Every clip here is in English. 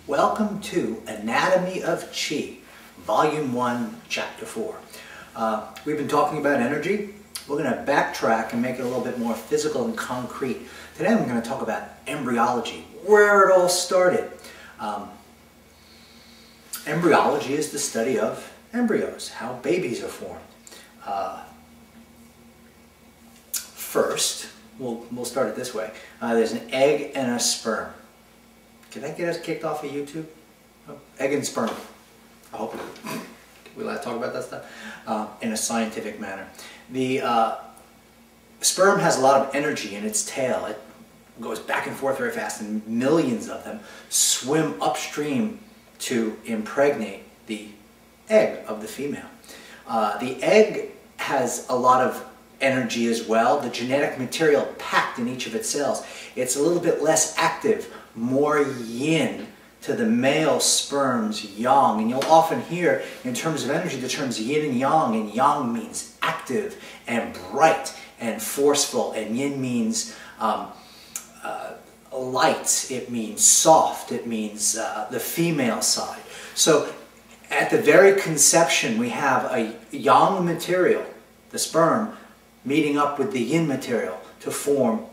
Welcome to Anatomy of Chi, Volume 1, Chapter 4. We've been talking about energy. We're going to backtrack and make it a little bit more physical and concrete. Today I'm going to talk about embryology, where it all started. Embryology is the study of embryos, how babies are formed. First, we'll start it this way. There's an egg and a sperm. Can that get us kicked off of YouTube? Oh, egg and sperm. I hope we allowed to talk about that stuff in a scientific manner. The sperm has a lot of energy in its tail. It goes back and forth very fast, and millions of them swim upstream to impregnate the egg of the female. The egg has a lot of energy as well. The genetic material packed in each of its cells. It's a little bit less active, more yin to the male sperm's yang. And you'll often hear, in terms of energy, the terms yin and yang means active and bright and forceful, and yin means light, it means soft, it means the female side. So at the very conception we have a yang material, the sperm, meeting up with the yin material to form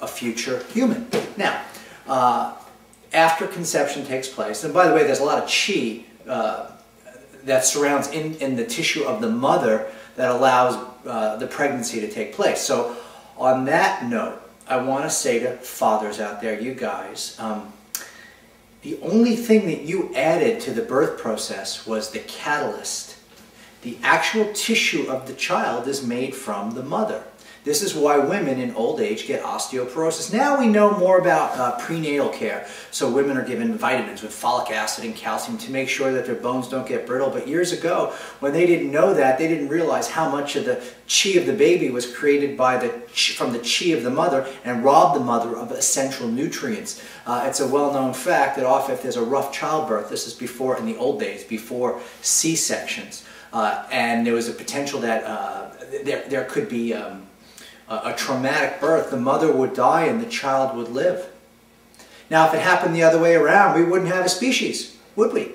a future human. Now, after conception takes place, and by the way, there's a lot of chi that surrounds in the tissue of the mother that allows the pregnancy to take place. So on that note, I want to say to fathers out there, you guys, the only thing that you added to the birth process was the catalyst. The actual tissue of the child is made from the mother. This is why women in old age get osteoporosis. Now we know more about prenatal care. So women are given vitamins with folic acid and calcium to make sure that their bones don't get brittle. But years ago, when they didn't know that, they didn't realize how much of the chi of the baby was created by from the chi of the mother and robbed the mother of essential nutrients. It's a well-known fact that often if there's a rough childbirth, this is before, in the old days, before C-sections, and there was a potential that there could be a traumatic birth, the mother would die and the child would live. Now, if it happened the other way around, we wouldn't have a species, would we?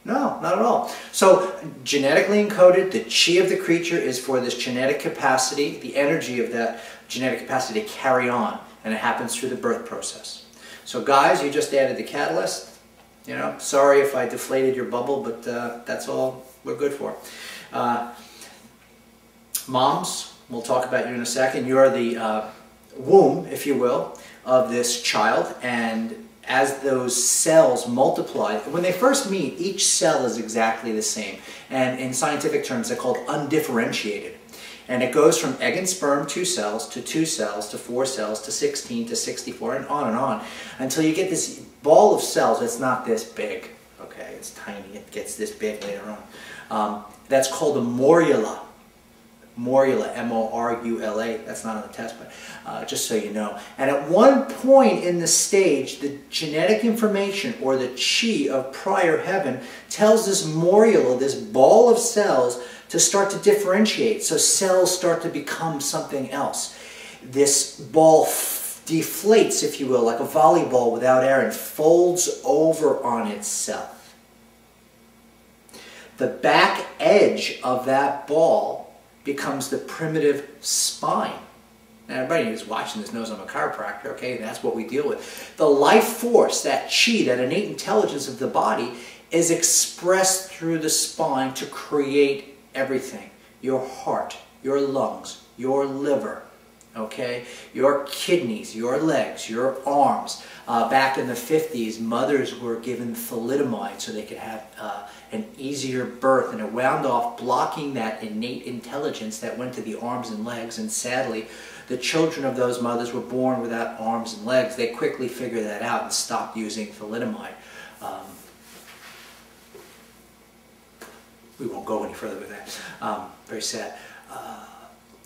No, not at all. So, genetically encoded, the chi of the creature is for this genetic capacity, the energy of that genetic capacity to carry on, and it happens through the birth process. So, guys, you just added the catalyst. You know, sorry if I deflated your bubble, but that's all we're good for. Moms, we'll talk about you in a second. You're the womb, if you will, of this child, and as those cells multiply, when they first meet, each cell is exactly the same, and in scientific terms they're called undifferentiated. And it goes from egg and sperm, 2 cells, to 2 cells, to 4 cells, to 16, to 64, and on, until you get this ball of cells that's not this big. Okay, it's tiny, it gets this big later on. That's called a morula. Morula, M-O-R-U-L-A, that's not on the test, but just so you know. And at one point in the stage, the genetic information, or the chi of prior heaven, tells this morula, this ball of cells, to start to differentiate. So cells start to become something else. This ball deflates, if you will, like a volleyball without air, and folds over on itself. The back edge of that ball becomes the primitive spine. Now, everybody who's watching this knows I'm a chiropractor, okay? That's what we deal with. The life force, that chi, that innate intelligence of the body, is expressed through the spine to create everything. Your heart, your lungs, your liver, okay? Your kidneys, your legs, your arms. Back in the 50s, mothers were given thalidomide so they could have an easier birth, and it wound off blocking that innate intelligence that went to the arms and legs, and sadly, the children of those mothers were born without arms and legs. They quickly figured that out and stopped using thalidomide. We won't go any further with that. Very sad.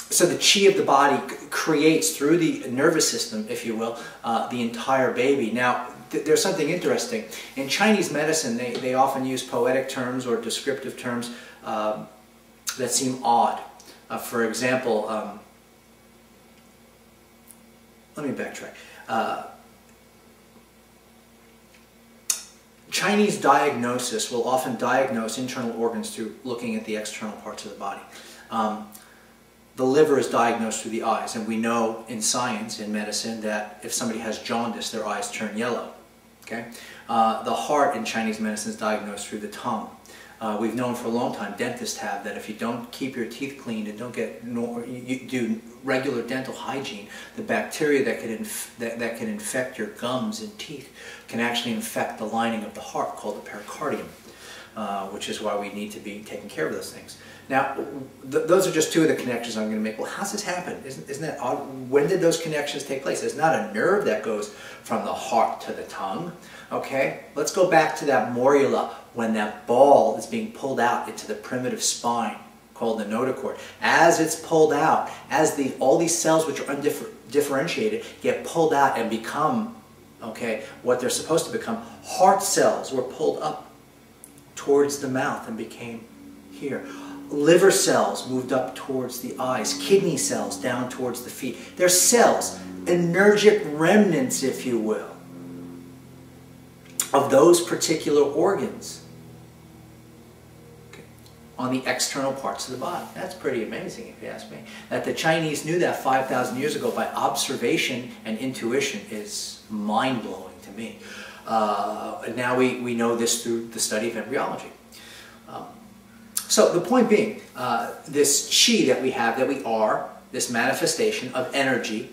So the chi of the body creates, through the nervous system, if you will, the entire baby. Now, there's something interesting. In Chinese medicine, they often use poetic terms or descriptive terms that seem odd. For example, let me backtrack. Chinese diagnosis will often diagnose internal organs through looking at the external parts of the body. The liver is diagnosed through the eyes, and we know in science, in medicine, that if somebody has jaundice, their eyes turn yellow. Okay? The heart in Chinese medicine is diagnosed through the tongue. We've known for a long time, dentists have, that if you don't keep your teeth cleaned and don't you do regular dental hygiene, the bacteria that can infect your gums and teeth can actually infect the lining of the heart, called the pericardium, which is why we need to be taking care of those things. Now, those are just two of the connections I'm going to make. Well, how's this happen? Isn't that odd? When did those connections take place? There's not a nerve that goes from the heart to the tongue. Okay, let's go back to that morula, when that ball is being pulled out into the primitive spine called the notochord. As it's pulled out, as all these cells which are undifferentiated get pulled out and become, okay, what they're supposed to become, heart cells were pulled up towards the mouth and became here. Liver cells moved up towards the eyes, kidney cells down towards the feet. They're cells, energetic remnants, if you will, of those particular organs, okay, on the external parts of the body. That's pretty amazing, if you ask me. That the Chinese knew that 5,000 years ago by observation and intuition is mind-blowing to me. Now we know this through the study of embryology. So the point being, this chi that we have, that we are, this manifestation of energy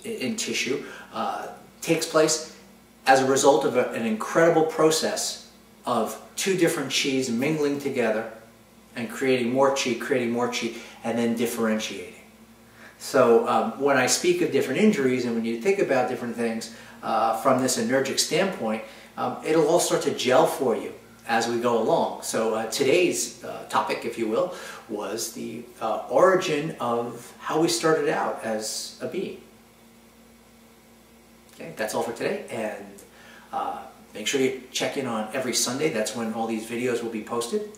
in tissue, takes place as a result of an incredible process of two different chis mingling together and creating more chi, and then differentiating. So when I speak of different injuries, and when you think about different things from this energetic standpoint, it'll all start to gel for you as we go along. So today's topic, if you will, was the origin of how we started out as a being. Okay, that's all for today, and make sure you check in on every Sunday. That's when all these videos will be posted.